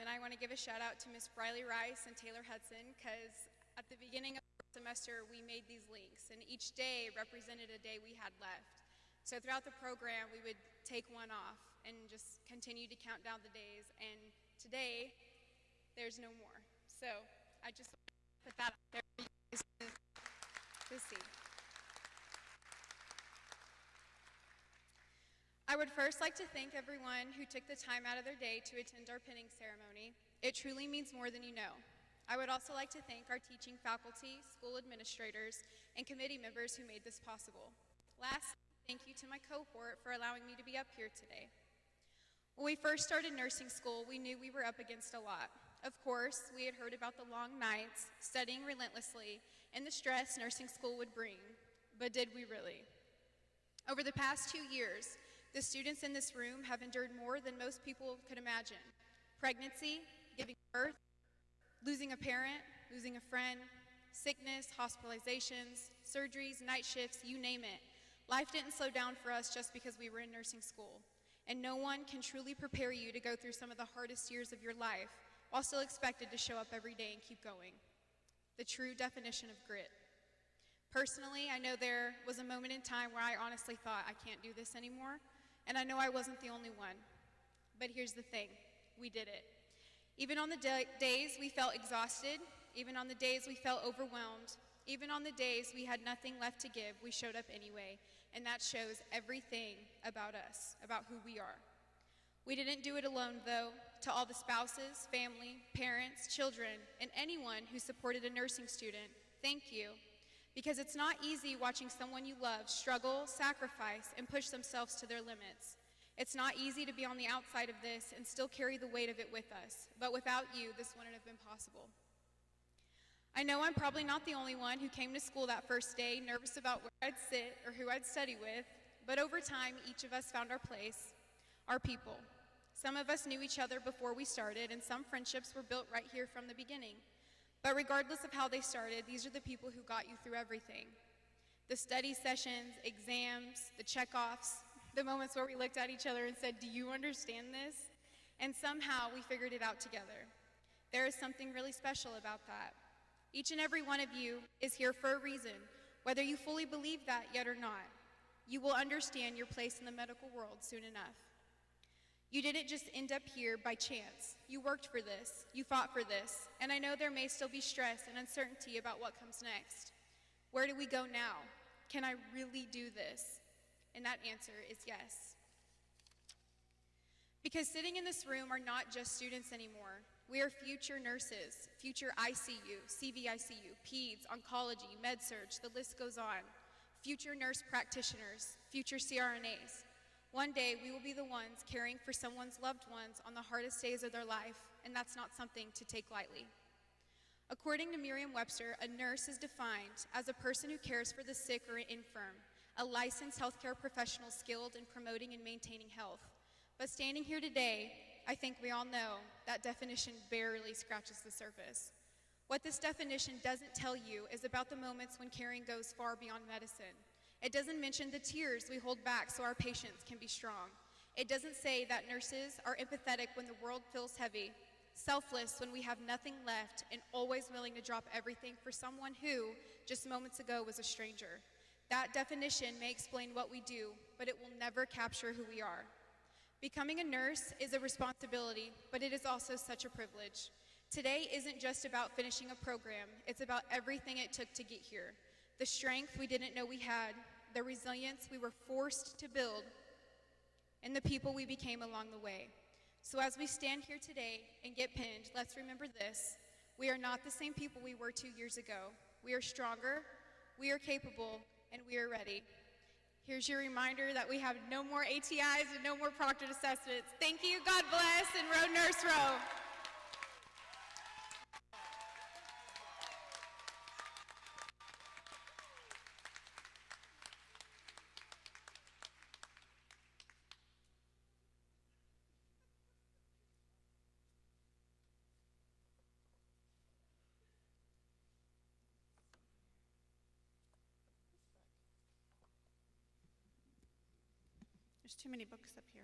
And I want to give a shout out to Miss Briley Rice and Taylor Hudson, because at the beginning of the semester we made these links, and each day represented a day we had left. So throughout the program we would take one off and just continue to count down the days, and today there's no more. So I just want to put that out there for you guys to see. I would first like to thank everyone who took the time out of their day to attend our pinning ceremony. It truly means more than you know. I would also like to thank our teaching faculty, school administrators, and committee members who made this possible. Lastly, thank you to my cohort for allowing me to be up here today. When we first started nursing school, we knew we were up against a lot. Of course, we had heard about the long nights, studying relentlessly, and the stress nursing school would bring. But did we really? Over the past 2 years, the students in this room have endured more than most people could imagine. Pregnancy, giving birth, losing a parent, losing a friend, sickness, hospitalizations, surgeries, night shifts, you name it. Life didn't slow down for us just because we were in nursing school. And no one can truly prepare you to go through some of the hardest years of your life while still expected to show up every day and keep going. The true definition of grit. Personally, I know there was a moment in time where I honestly thought, I can't do this anymore. And I know I wasn't the only one. But here's the thing, we did it. Even on the days we felt exhausted, even on the days we felt overwhelmed, even on the days we had nothing left to give, we showed up anyway. And that shows everything about us, about who we are. We didn't do it alone though. to all the spouses, family, parents, children, and anyone who supported a nursing student, thank you. Because it's not easy watching someone you love struggle, sacrifice, and push themselves to their limits. It's not easy to be on the outside of this and still carry the weight of it with us, but without you, this wouldn't have been possible. I know I'm probably not the only one who came to school that first day nervous about where I'd sit or who I'd study with, but over time, each of us found our place, our people. Some of us knew each other before we started, and some friendships were built right here from the beginning. But regardless of how they started, these are the people who got you through everything. The study sessions, exams, the checkoffs, the moments where we looked at each other and said, "Do you understand this?" And somehow we figured it out together. There is something really special about that. Each and every one of you is here for a reason, whether you fully believe that yet or not. You will understand your place in the medical world soon enough. You didn't just end up here by chance. You worked for this, you fought for this, and I know there may still be stress and uncertainty about what comes next. Where do we go now? Can I really do this? And that answer is yes. Because sitting in this room are not just students anymore. We are future nurses, future ICU, CVICU, peds, oncology, med-surg, the list goes on. Future nurse practitioners, future CRNAs. One day, we will be the ones caring for someone's loved ones on the hardest days of their life, and that's not something to take lightly. According to Merriam-Webster, a nurse is defined as a person who cares for the sick or infirm, a licensed healthcare professional skilled in promoting and maintaining health. But standing here today, I think we all know that definition barely scratches the surface. What this definition doesn't tell you is about the moments when caring goes far beyond medicine. It doesn't mention the tears we hold back so our patients can be strong. It doesn't say that nurses are empathetic when the world feels heavy, selfless when we have nothing left, and always willing to drop everything for someone who, just moments ago, was a stranger. That definition may explain what we do, but it will never capture who we are. Becoming a nurse is a responsibility, but it is also such a privilege. Today isn't just about finishing a program, it's about everything it took to get here. The strength we didn't know we had, the resilience we were forced to build, and the people we became along the way. So as we stand here today and get pinned, let's remember this. We are not the same people we were 2 years ago. We are stronger, we are capable, and we are ready. Here's your reminder that we have no more ATIs and no more proctored assessments. Thank you, God bless, and row nurse row. There's too many books up here.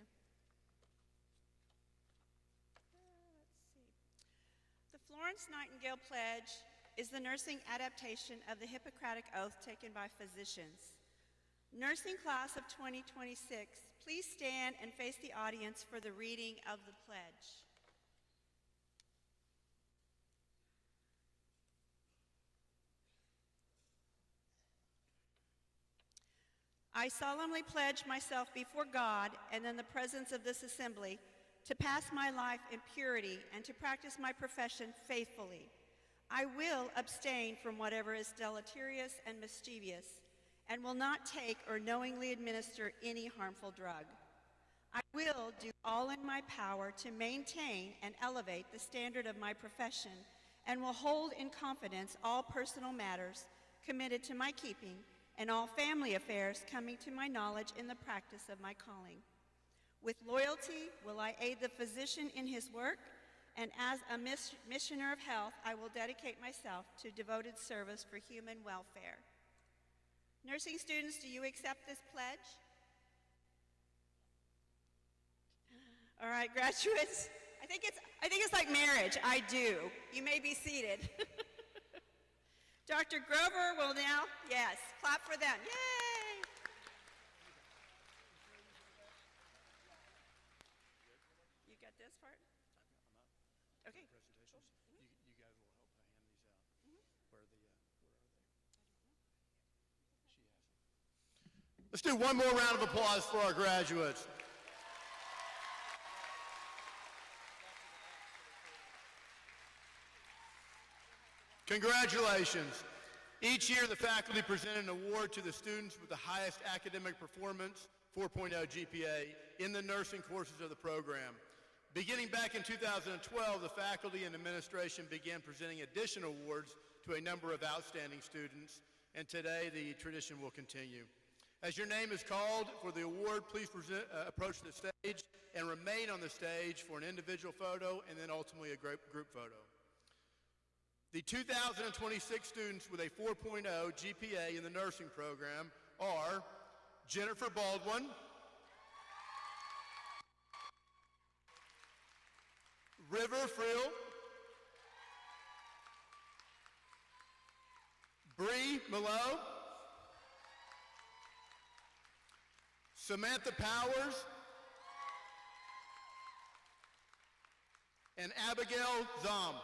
Let's see. The Florence Nightingale Pledge is the nursing adaptation of the Hippocratic Oath taken by physicians. Nursing class of 2026, please stand and face the audience for the reading of the pledge. I solemnly pledge myself before God and in the presence of this assembly to pass my life in purity and to practice my profession faithfully. I will abstain from whatever is deleterious and mischievous and will not take or knowingly administer any harmful drug. I will do all in my power to maintain and elevate the standard of my profession and will hold in confidence all personal matters committed to my keeping and all family affairs coming to my knowledge in the practice of my calling. With loyalty will I aid the physician in his work, and as a missioner of health, I will dedicate myself to devoted service for human welfare. Nursing students, do you accept this pledge? All right, graduates, I think it's like marriage. I do. You may be seated. Dr. Grover will now, yes, clap for them. Yay! You got this part? Okay. Presentations. You guys will help hand these out. Where are they? She has them. Let's do one more round of applause for our graduates. Congratulations. Each year, the faculty present an award to the students with the highest academic performance, 4.0 GPA, in the nursing courses of the program. Beginning back in 2012, the faculty and administration began presenting additional awards to a number of outstanding students, and today the tradition will continue. As your name is called for the award, please approach the stage and remain on the stage for an individual photo and then ultimately a group photo. The 2026 students with a 4.0 GPA in the nursing program are Jennifer Baldwin, River Friel, Bree Malo, Samantha Powers, and Abigail Zom.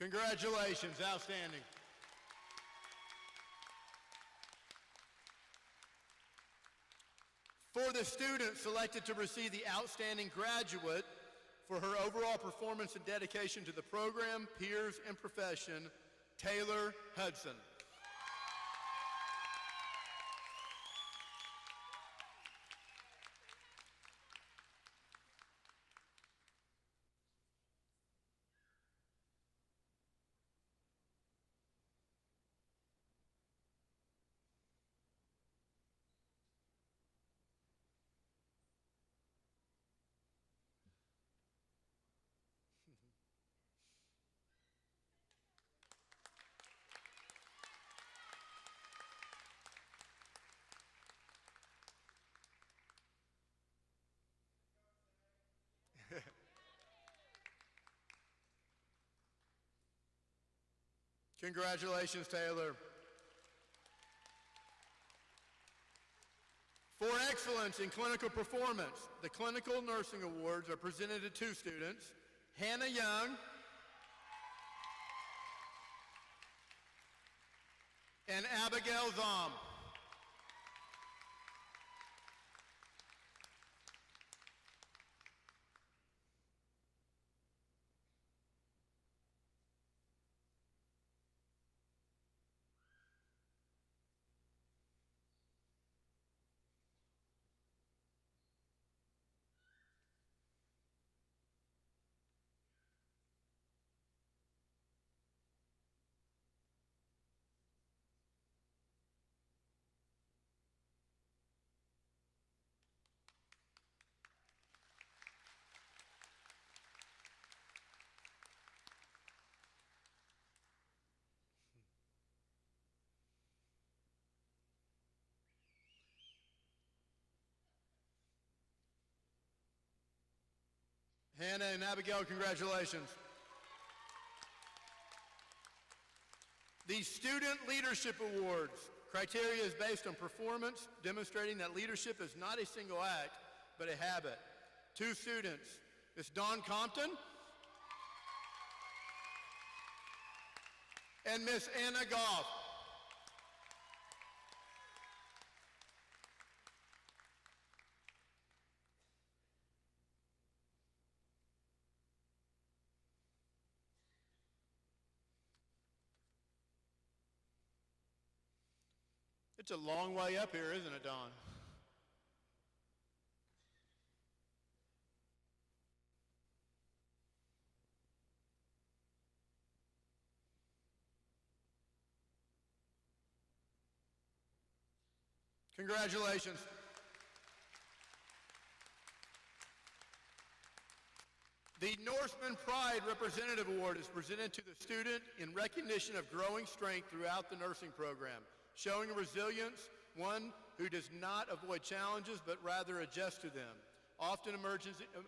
Congratulations, outstanding. For the student selected to receive the Outstanding Graduate for her overall performance and dedication to the program, peers, and profession, Taylor Hudson. Congratulations, Taylor. For excellence in clinical performance, the Clinical Nursing Awards are presented to two students, Hannah Young and Abigail Zom. Hannah and Abigail, congratulations. The Student Leadership Awards. Criteria is based on performance, demonstrating that leadership is not a single act, but a habit. Two students, Miss Dawn Compton and Miss Anna Goff. It's a long way up here, isn't it, Dawn? Congratulations. The Norseman Pride Representative Award is presented to the student in recognition of growing strength throughout the nursing program, showing resilience, one who does not avoid challenges but rather adjusts to them, often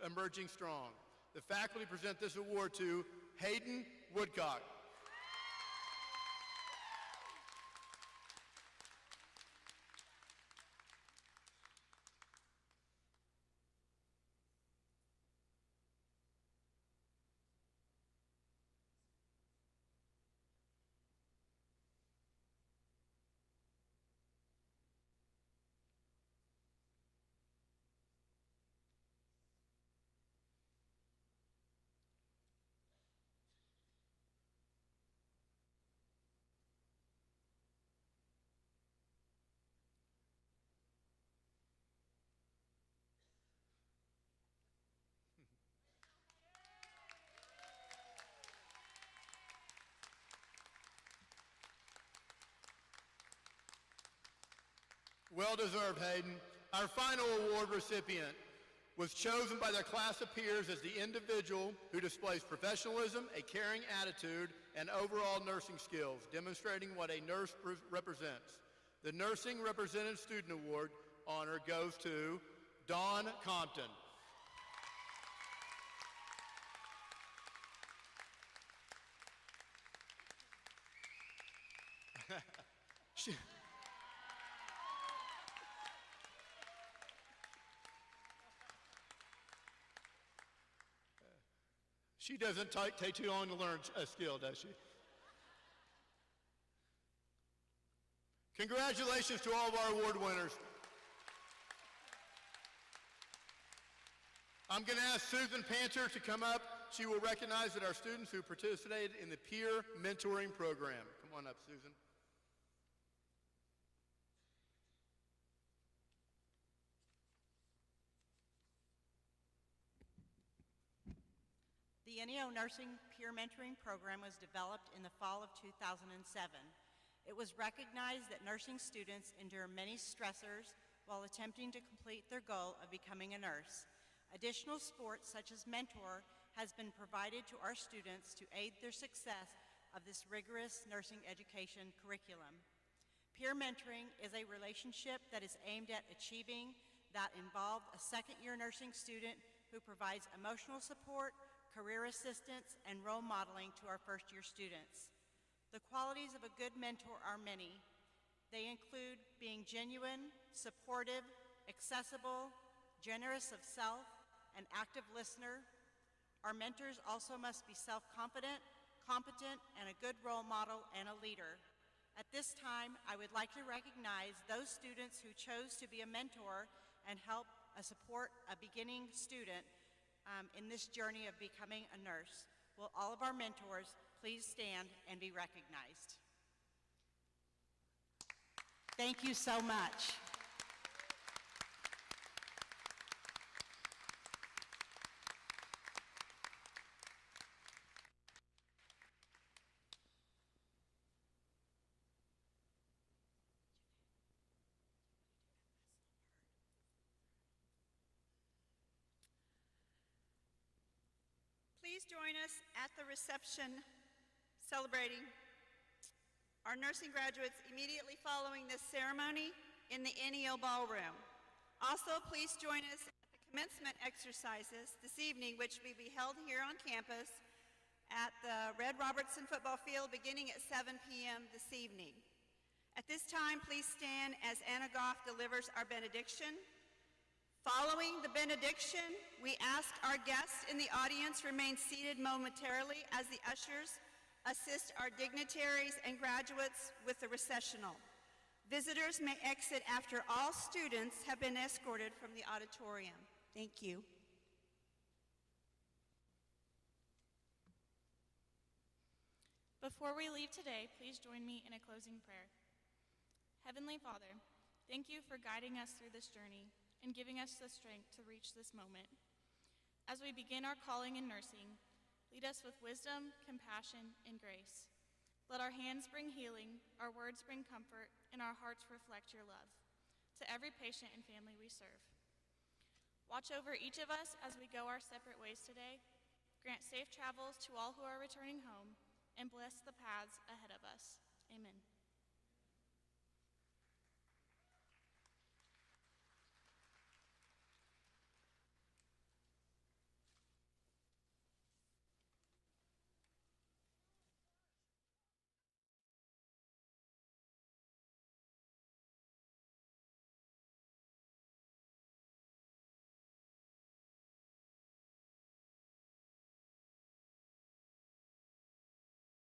emerging strong. The faculty present this award to Hayden Woodcock. Well deserved, Hayden. Our final award recipient was chosen by their class of peers as the individual who displays professionalism, a caring attitude, and overall nursing skills, demonstrating what a nurse represents. The Nursing Representative Student Award honor goes to Dawn Compton. She doesn't take too long to learn a skill, does she? Congratulations to all of our award winners. I'm going to ask Susan Panter to come up. She will recognize that our students who participated in the peer mentoring program. Come on up, Susan. The NEO Nursing Peer Mentoring Program was developed in the fall of 2007. It was recognized that nursing students endure many stressors while attempting to complete their goal of becoming a nurse. Additional support such as mentor has been provided to our students to aid their success of this rigorous nursing education curriculum. Peer mentoring is a relationship that is aimed at achieving that involved a second-year nursing student who provides emotional support, career assistance, and role modeling to our first-year students. The qualities of a good mentor are many. They include being genuine, supportive, accessible, generous of self, an active listener. Our mentors also must be self-confident, competent, and a good role model and a leader. At this time, I would like to recognize those students who chose to be a mentor and help support a beginning student in this journey of becoming a nurse. Will all of our mentors please stand and be recognized? Thank you so much. Please join us at the reception celebrating our nursing graduates immediately following this ceremony in the NEO Ballroom. Also, please join us at the commencement exercises this evening, which will be held here on campus at the Red Robertson football field beginning at 7 p.m. this evening. At this time, please stand as Anna Goff delivers our benediction. Following the benediction, we ask our guests in the audience remain seated momentarily as the ushers assist our dignitaries and graduates with the recessional. Visitors may exit after all students have been escorted from the auditorium. Thank you. Before we leave today, please join me in a closing prayer. Heavenly Father, thank you for guiding us through this journey and giving us the strength to reach this moment. As we begin our calling in nursing, lead us with wisdom, compassion, and grace. Let our hands bring healing, our words bring comfort, and our hearts reflect your love. to every patient and family we serve. Watch over each of us as we go our separate ways today. Grant safe travels to all who are returning home, and bless the paths ahead of us. Amen.